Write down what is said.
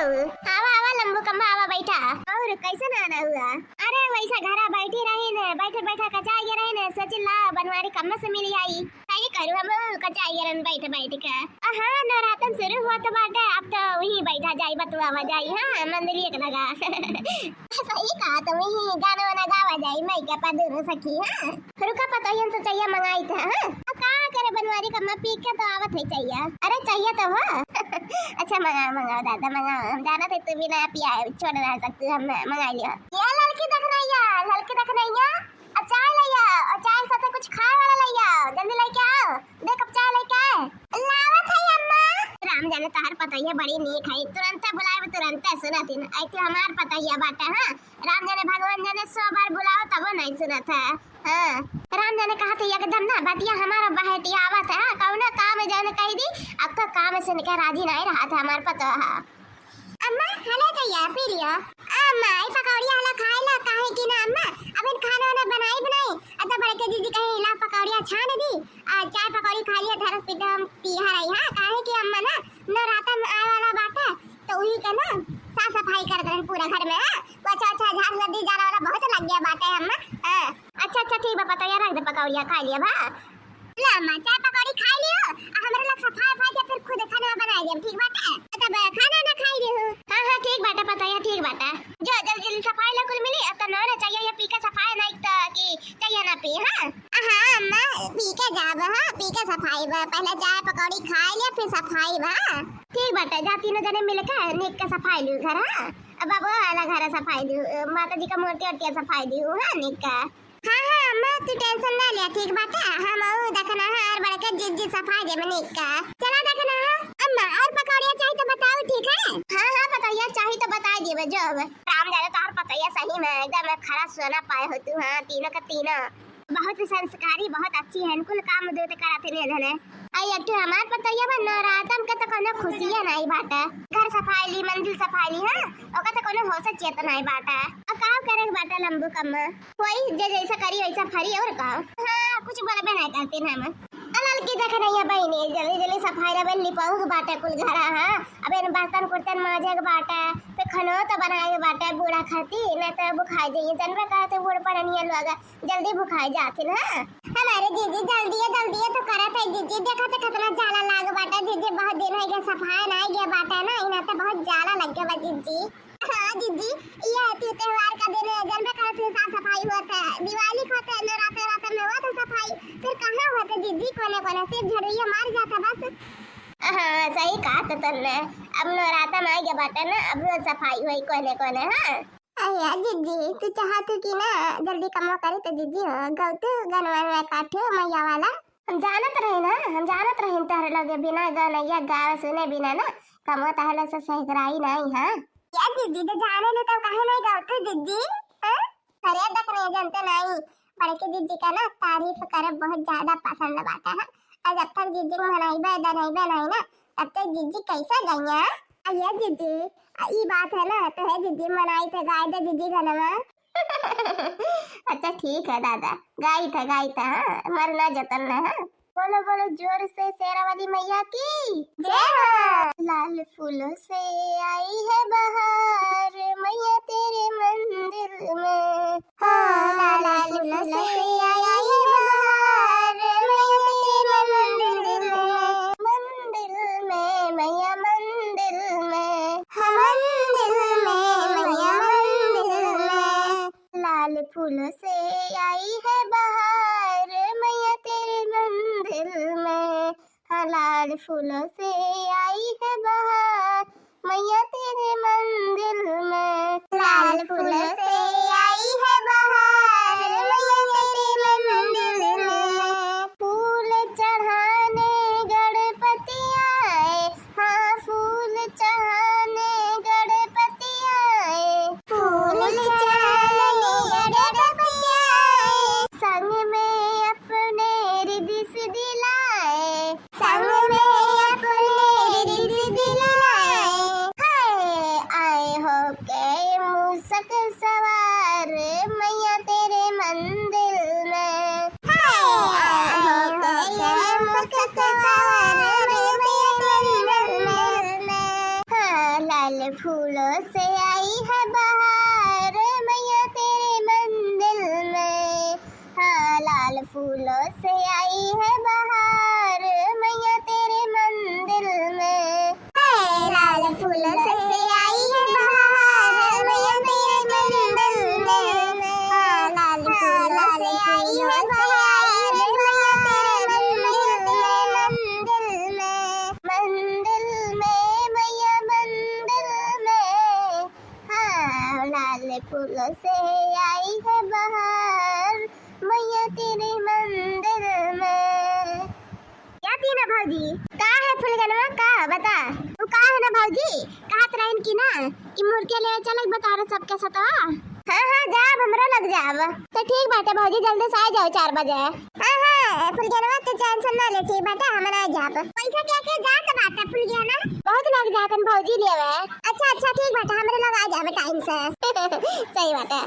हूँ। आवा आवा लंबू कम्बा आवा बैठा। और कैसे आना हुआ? अरे वैसा घरा बैठी रही ने, बैठे बैठा कचाई रही ने, सोचिला बनवारी कम्मा से मिली आई। सही करू हम कचाई रन बैठे बैठ के। हां नवरातन शुरू हुआ तो बाटे, अब तो वही बैठा जाई बतुआवा जाई। हां मंदिर एक लगा। सही कहा तुम, ही गाना वाना गावा जाई मैं के पदुर सखी। हां रुका पतोयन से चाहिए मंगाई था। हां का करे बनवारी कम्मा पी के तो आवत है चाहिए। अरे चाहिए तो हो। अच्छा मंगाओ दादा मंगाओ, हम जाना थे तू बिना पिया छोड़ ना सकती, हम मंगा लिया। ये लड़की देख रही है, लड़की देख रही है। चाय लिया और चाय साथ कुछ खाए वाला लिया, जल्दी लेके आओ। देख कप चाय लेके आए। लावत है अम्मा। राम जाने तोहर पता है बड़ी नीक है, तुरंत बुलाए तुरंत सुनत है। ऐ तो हमार पता है बात है। हां राम जाने भगवान जाने 100 बार बुलाओ तब नहीं सुनत है। हां राम जाने कहा थे एकदम ना बतिया हमारा बहटी आवत है। कौन काम जाने कह दी, अब तो काम सुन के राजी नहीं रहा था हमार पता है। अम्मा हले चाहिए पी लियो। अम्मा ई पकौड़ी हला खाइला काहे की ना अम्मा, अबे खाना वाना बनाई अत बड़के दीदी कहे ला पकौड़िया छान दी आ चाय पकौड़ी खा लिया धरस पीटा हम पी हराई। हां काहे की अम्मा ना नवरातन आए वाला बात है तो वही का ना साफ सफाई कर दे पूरा घर में। अच्छा अच्छा झाड़ लदी जाने वाला बहुत लग गया बात है अम्मा। अच्छा ठीक है पता यार रख दे पकौड़िया खा लिया बा। ला अम्मा चाय पकौड़ी खा लियो, हमरे लोग सफाई के फिर खुद खाना बनाए दे ठीक बात है। तब खाना ना खाई रही। हां ठीक बात है पता है ठीक बात है। जो जल्दी सफाई ला कुल मिली तो ना चाहिए ये पी के सफाई नहीं तो कि चाहिए ना पी। हां अम्मा पी के जाब। हां पी के सफाई बा, पहले चाय पकौड़ी खा ले फिर सफाई बा। ठीक बात है, जा तीनों जने मिल के निक के सफाई लू घर। हां अब बाबू वाला घर सफाई दू, माता जी का मूर्ति और सफाई दू। हां निक का। हां अम्मा तू टेंशन ना ले ठीक बात है। हम आऊ देखना है और बड़के जिज्जी सफाई दे मनिक का। चला देखना है अम्मा और पकौड़िया चाहिए तो बताओ ठीक है। हां पकौड़िया चाहिए तो बता दिए जो राम जाने तो हर पकौड़िया सही में एकदम खरा सोना पाए हो तू। हां तीनों का तीनों बहुत संस्कारी बहुत अच्छी है, कुल काम दूत कराते ने धने। आई अट्टू हमार पतैया बा नवरातन के तो कोनो खुशियां नहीं बाटा, घर सफाई ली मंदिर सफाई ली। हां ओका तो कोनो होश चेत नहीं बाटा। अब का करे बाटा लंबू कम्मा कोई जे जैसा करी वैसा फरी और का। हां कुछ बोलबे नहीं करती हम अलल की देख रही है बहनी, जल्दी जल्दी सफाई रे लिपाऊ बाटा कुल घर। हां अब इन बर्तन कुर्तन माजे के बाटा पे खनो तो बनाए बाटा बूढ़ा खाती न तो बुखाई जाइए जनबे कहते बूढ़ परनिया लोग जल्दी बुखाई जाती ना। हमारे जीजी जल्दी तो करत है जीजी, देखा तो कितना जाला लाग बाटा जीजी, बहुत दिन हो गया सफाई नहीं गया बाटा ना इना तो बहुत जाला लग गया बा जीजी। हां जीजी ये त्योहार का दिन जनबे कहते साफ सफाई होता है, दिवाली होता है नवरात्र में हुआ तो सफाई फिर कहां होता जीजी, कोने सिर्फ झड़िया मार जाता बस। हां सही कहा तो तुमने, अब नवरात्र में आ गया बाटा ना अब रोज सफाई हुई कोने। हां अया जीजी तू चाहती कि ना जल्दी कमा करे तो जीजी हो गौतु गनवा में काठो मैया वाला हम जानत रहे तारे लगे बिना गनैया गाव सुने बिना ना कमो ताहले से सहगराई नहीं। हां या जीजी तो जाने ले तो काहे नहीं गौतु जीजी। हां अरे देख रहे जानते नहीं बड़के जीजी का ना तारीफ करे बहुत ज्यादा पसंद बाटा है। आज जब तक जीजी मनाइबे दनाइबे नहीं ना तब तक जीजी कैसा गईया। अया जीजी ई बात है ना तो है जीजी मनाई तो गाय दे जीजी गनवा। अच्छा ठीक है दादा गाई था। हां मरना जतन ना। हां बोलो जोर से शेरावाली मैया की जय हो। लाल फूलों से आई है बहार मैया तेरे मंदिर में। हां लाल फूलों से आई है बहार मैया तेरे मंदिर में मैया मंदिर में। हां मंदिर में मैया मंदिर में। लाल फूलों से आई है बहार मैया तेरे मंदिर में। हाँ लाल फूलों से आई है बहार मैया तेरे मंदिर में। लाल फूलों से आई है बहार मैया तेरे मंदिर में। फूल चढ़ाने गणपति आए। हाँ फूल चढ़ाने गणपति आए। फूल चढ़ाने गणपति आए। संग में अपने रिद्धि सिद्धि लाए। संग में अपने रिद्धि सिद्धि लाए। हाय आए हो के मूसक सवार फूलों से आई है बहार मैया तेरे मंदिर में। हाँ लाल फूलों से आई है बहार मैया तेरे मंदिर में। लाल फूलों से आई है बहार मैया तेरे मंदिर में। हाँ लाल फूलों से आई है बहार मैया तेरे मंदिर में। मंदिर में मैया मंदिर में। हाँ लाल फूलों से आई है बहार मैया तेरे मंदिर में। क्या थी ना भौजी का है फुलगनवा का बता तू का है ना भौजी कहत रहन की ना कि मुर्गे ले चल बता रहे सबके साथ। हाँ जाब हमरा लग जाब तो ठीक बाटे भौजी जल्दी से आ जाओ 4 बजे। हाँ फुलगनवा तो टेंशन ना ले ठीक बाटे हमरा जाब पैसा क्या के जात बाटे फुलगना बहुत लग जातन भौजी लेवे। अच्छा ठीक बाटे हमरा लग आ जाब टाइम से सही बाटे।